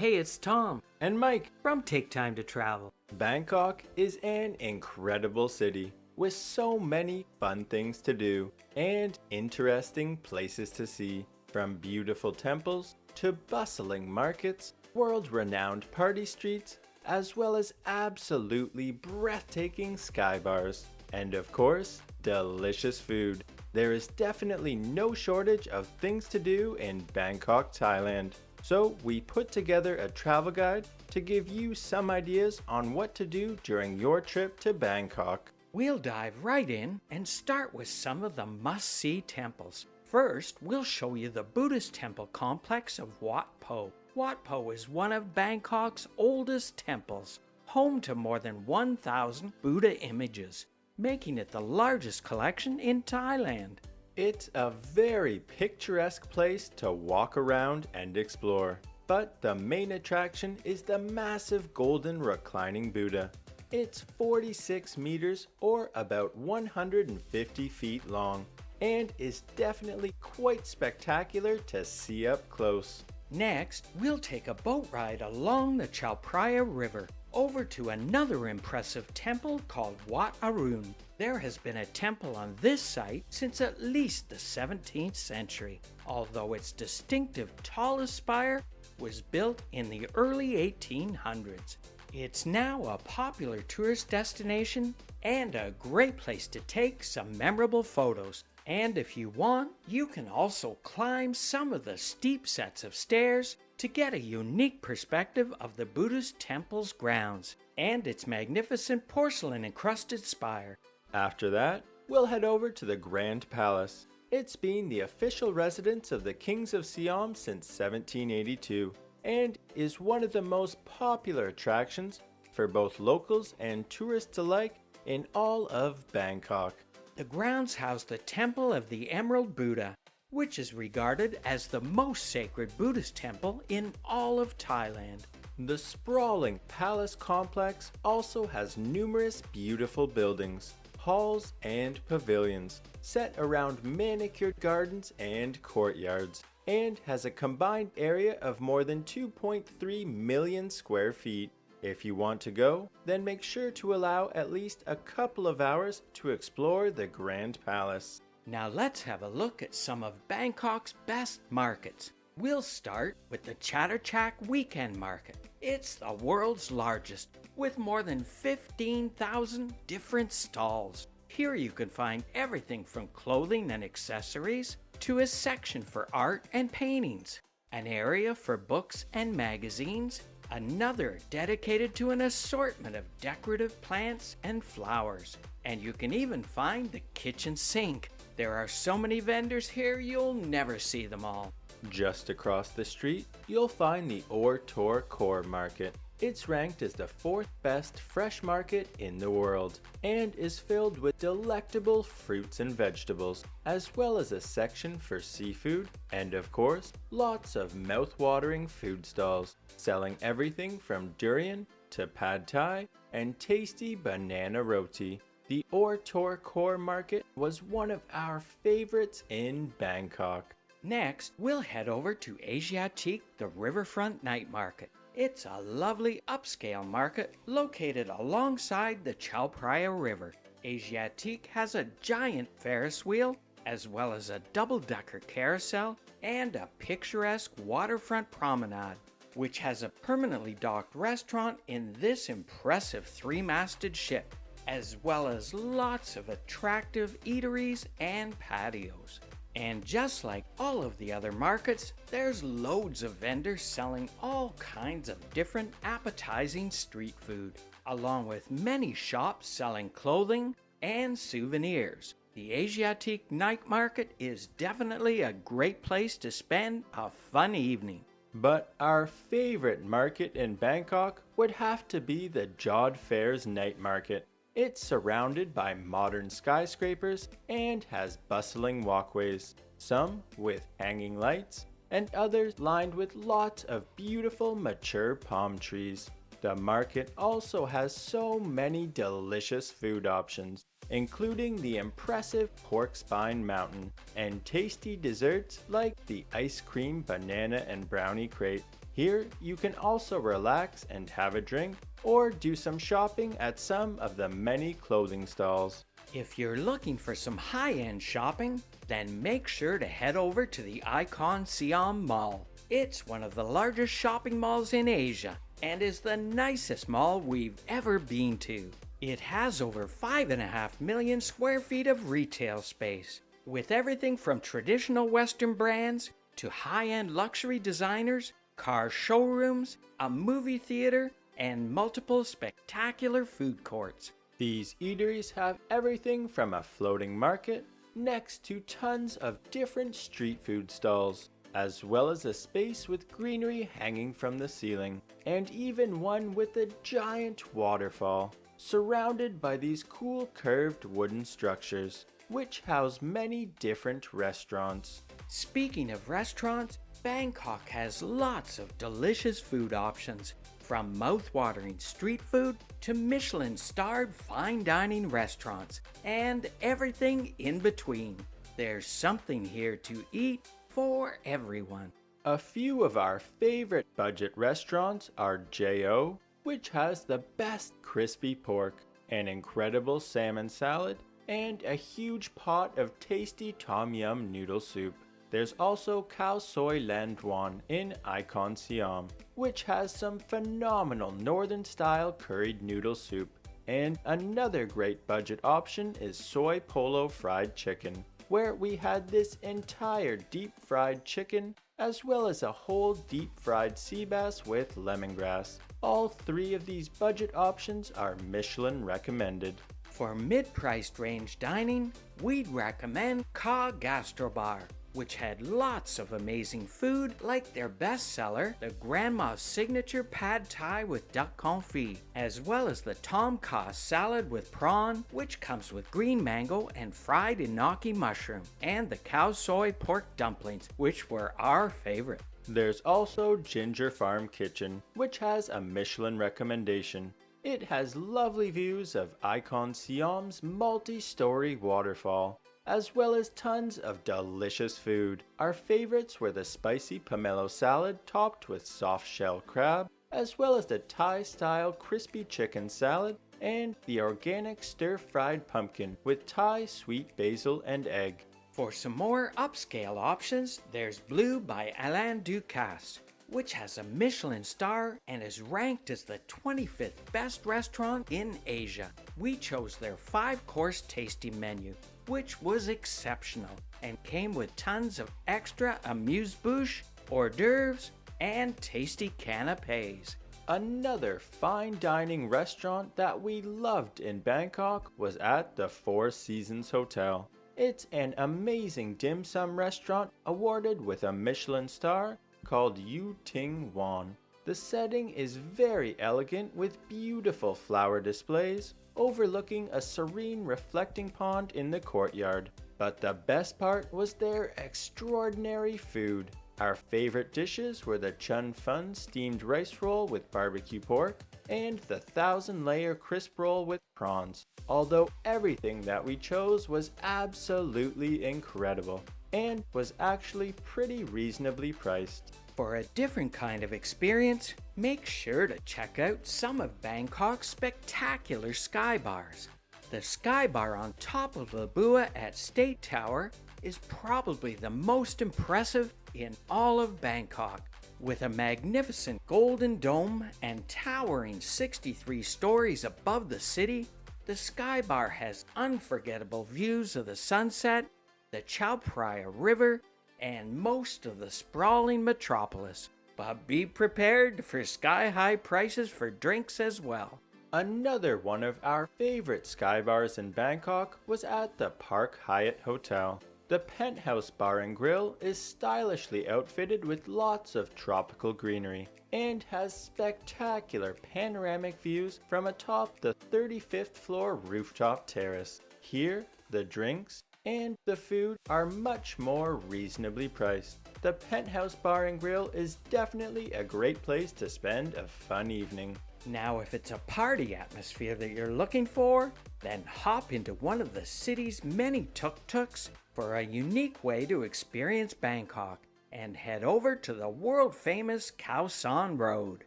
Hey, it's Tom And Mike, from Take Time to Travel. Bangkok is an incredible city with so many fun things to do and interesting places to see, from beautiful temples to bustling markets, world-renowned party streets, as well as absolutely breathtaking sky bars, and of course, delicious food. There is definitely no shortage of things to do in Bangkok, Thailand. So we put together a travel guide to give you some ideas on what to do during your trip to Bangkok. We'll dive right in and start with some of the must-see temples. First, we'll show you the Buddhist temple complex of Wat Po. Wat Po is one of Bangkok's oldest temples, home to more than 1,000 Buddha images, making it the largest collection in Thailand. It's a very picturesque place to walk around and explore. But the main attraction is the massive golden reclining Buddha. It's 46 meters or about 150 feet long and is definitely quite spectacular to see up close. Next, we'll take a boat ride along the Phraya River over to another impressive temple called Wat Arun. There has been a temple on this site since at least the 17th century, although its distinctive tallest spire was built in the early 1800s. It's now a popular tourist destination and a great place to take some memorable photos. And if you want, you can also climb some of the steep sets of stairs to get a unique perspective of the Buddhist temple's grounds and its magnificent porcelain-encrusted spire. After that, we'll head over to the Grand Palace. It's been the official residence of the kings of Siam since 1782 and is one of the most popular attractions for both locals and tourists alike in all of Bangkok. The grounds house the Temple of the Emerald Buddha, which is regarded as the most sacred Buddhist temple in all of Thailand. The sprawling palace complex also has numerous beautiful buildings, halls, and pavilions set around manicured gardens and courtyards, and has a combined area of more than 2.3 million square feet. If you want to go, then make sure to allow at least a couple of hours to explore the Grand Palace. Now let's have a look at some of Bangkok's best markets. We'll start with the Chatuchak Weekend Market. It's the world's largest, with more than 15,000 different stalls. Here you can find everything from clothing and accessories to a section for art and paintings, an area for books and magazines, another dedicated to an assortment of decorative plants and flowers. And you can even find the kitchen sink. There are so many vendors here you'll never see them all. Just across the street, you'll find the Tor Kor Market. It's ranked as the 4th best fresh market in the world and is filled with delectable fruits and vegetables, as well as a section for seafood and, of course, lots of mouth-watering food stalls selling everything from durian to pad thai and tasty banana roti. The Tor Kor Market was one of our favorites in Bangkok. Next, we'll head over to Asiatique, the Riverfront Night Market. It's a lovely upscale market located alongside the Chao Phraya River. Asiatique has a giant Ferris wheel, as well as a double-decker carousel and a picturesque waterfront promenade, which has a permanently docked restaurant in this impressive 3-masted ship, as well as lots of attractive eateries and patios. And just like all of the other markets, there's loads of vendors selling all kinds of different appetizing street food, along with many shops selling clothing and souvenirs. The Asiatique Night Market is definitely a great place to spend a fun evening. But our favorite market in Bangkok would have to be the Jodd Fair's Night Market. It's surrounded by modern skyscrapers and has bustling walkways, some with hanging lights and others lined with lots of beautiful mature palm trees. The market also has so many delicious food options, including the impressive pork spine mountain and tasty desserts like the ice cream banana and brownie crate. Here, you can also relax and have a drink or do some shopping at some of the many clothing stalls. If you're looking for some high-end shopping, then make sure to head over to the ICONSIAM Mall. It's one of the largest shopping malls in Asia and is the nicest mall we've ever been to. It has over 5.5 million square feet of retail space, with everything from traditional Western brands to high-end luxury designers, car showrooms, a movie theater, and multiple spectacular food courts. These eateries have everything from a floating market next to tons of different street food stalls, as well as a space with greenery hanging from the ceiling, and even one with a giant waterfall, surrounded by these cool curved wooden structures, which house many different restaurants. Speaking of restaurants, Bangkok has lots of delicious food options, from mouth-watering street food to Michelin-starred fine dining restaurants, and everything in between. There's something here to eat for everyone. A few of our favorite budget restaurants are Chao, which has the best crispy pork, an incredible salmon salad, and a huge pot of tasty tom yum noodle soup. There's also Khaoson Landwan in ICONSIAM, which has some phenomenal northern-style curried noodle soup. And another great budget option is Soy Polo Fried Chicken, where we had this entire deep-fried chicken as well as a whole deep-fried sea bass with lemongrass. All three of these budget options are Michelin recommended. For mid-priced range dining, we'd recommend Ka Gastrobar, which had lots of amazing food like their bestseller, the Grandma's Signature Pad Thai with duck confit, as well as the Tom Kha salad with prawn, which comes with green mango and fried enoki mushroom, and the Khao Soi pork dumplings, which were our favorite. There's also Ginger Farm Kitchen, which has a Michelin recommendation. It has lovely views of ICONSIAM's multi-story waterfall, as well as tons of delicious food. Our favorites were the spicy pomelo salad topped with soft shell crab, as well as the Thai-style crispy chicken salad, and the organic stir-fried pumpkin with Thai sweet basil and egg. For some more upscale options, there's Blue by Alain Ducasse, which has a Michelin star and is ranked as the 25th best restaurant in Asia. We chose their 5-course tasting menu, which was exceptional and came with tons of extra amuse-bouche, hors d'oeuvres, and tasty canapes. Another fine dining restaurant that we loved in Bangkok was at the Four Seasons Hotel. It's an amazing dim sum restaurant awarded with a Michelin star called Yu Ting Wan. The setting is very elegant with beautiful flower displays overlooking a serene reflecting pond in the courtyard. But the best part was their extraordinary food. Our favorite dishes were the Chun Fun steamed rice roll with barbecue pork and the 1,000-layer crisp roll with prawns. Although everything that we chose was absolutely incredible and was actually pretty reasonably priced. For a different kind of experience, make sure to check out some of Bangkok's spectacular sky bars. The sky bar on top of the Bua at State Tower is probably the most impressive in all of Bangkok. With a magnificent golden dome and towering 63 stories above the city, the sky bar has unforgettable views of the sunset, the Chao Phraya River, and most of the sprawling metropolis. But be prepared for sky-high prices for drinks as well. Another one of our favorite sky bars in Bangkok was at the Park Hyatt Hotel. The Penthouse Bar and Grill is stylishly outfitted with lots of tropical greenery and has spectacular panoramic views from atop the 35th floor rooftop terrace. Here, the drinks and the food are much more reasonably priced. The Penthouse Bar and Grill is definitely a great place to spend a fun evening. Now, if it's a party atmosphere that you're looking for, then hop into one of the city's many tuk-tuks for a unique way to experience Bangkok. and head over to the world-famous Khaoson Road.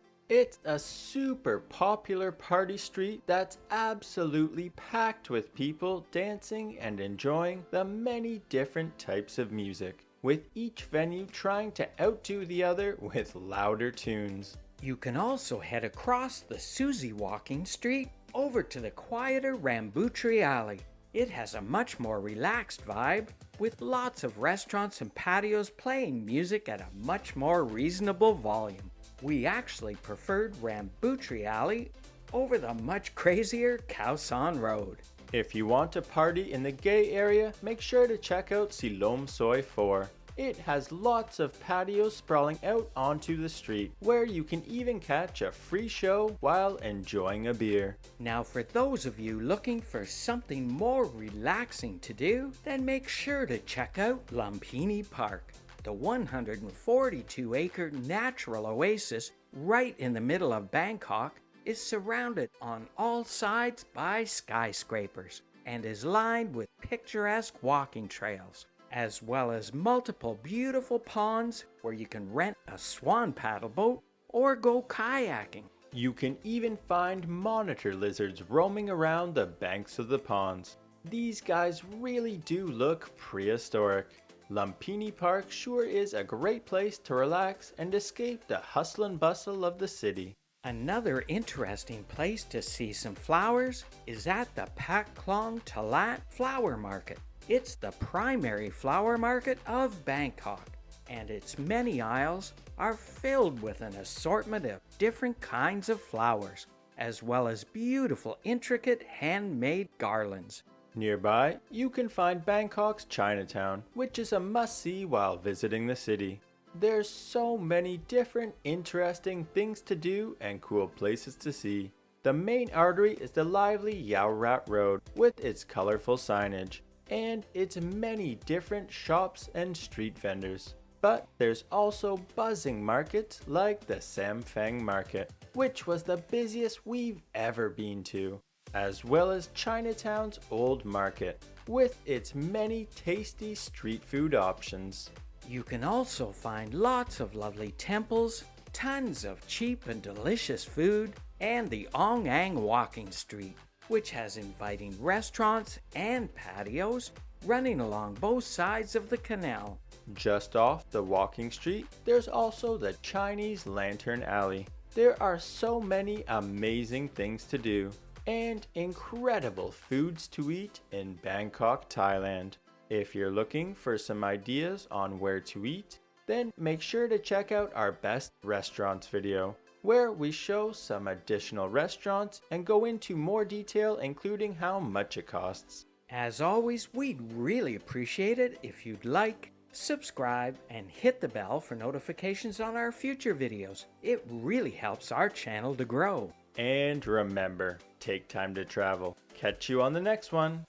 It's a super popular party street that's absolutely packed with people dancing and enjoying the many different types of music, with each venue trying to outdo the other with louder tunes. You can also head across the Suzy walking street over to the quieter Rambuttri Alley. It has a much more relaxed vibe, with lots of restaurants and patios playing music at a much more reasonable volume. We actually preferred Rambuttri Alley over the much crazier Khaoson Road. If you want to party in the gay area, make sure to check out Silom Soi 4. It has lots of patios sprawling out onto the street, where you can even catch a free show while enjoying a beer. Now for those of you looking for something more relaxing to do, then make sure to check out Lumpini Park. The 142-acre natural oasis right in the middle of Bangkok is surrounded on all sides by skyscrapers and is lined with picturesque walking trails, as well as multiple beautiful ponds where you can rent a swan paddle boat or go kayaking. You can even find monitor lizards roaming around the banks of the ponds. These guys really do look prehistoric. Lumpini Park sure is a great place to relax and escape the hustle and bustle of the city. Another interesting place to see some flowers is at the Pacquong Talat Flower Market. It's the primary flower market of Bangkok, and its many aisles are filled with an assortment of different kinds of flowers, as well as beautiful intricate handmade garlands. Nearby, you can find Bangkok's Chinatown, which is a must-see while visiting the city. There's so many different interesting things to do and cool places to see. The main artery is the lively Yao Rat Road with its colorful signage and its many different shops and street vendors. But there's also buzzing markets like the Sampheng Market, which was the busiest we've ever been to, as well as Chinatown's Old Market with its many tasty street food options. You can also find lots of lovely temples, tons of cheap and delicious food, and the Ong Ang Walking Street, which has inviting restaurants and patios running along both sides of the canal. Just off the walking street, there's also the Chinese Lantern Alley. There are so many amazing things to do and incredible foods to eat in Bangkok, Thailand. If you're looking for some ideas on where to eat, then make sure to check out our best restaurants video, where we show some additional restaurants and go into more detail, including how much it costs. As always, we'd really appreciate it if you'd like, subscribe, and hit the bell for notifications on our future videos. It really helps our channel to grow. And remember, take time to travel. Catch you on the next one.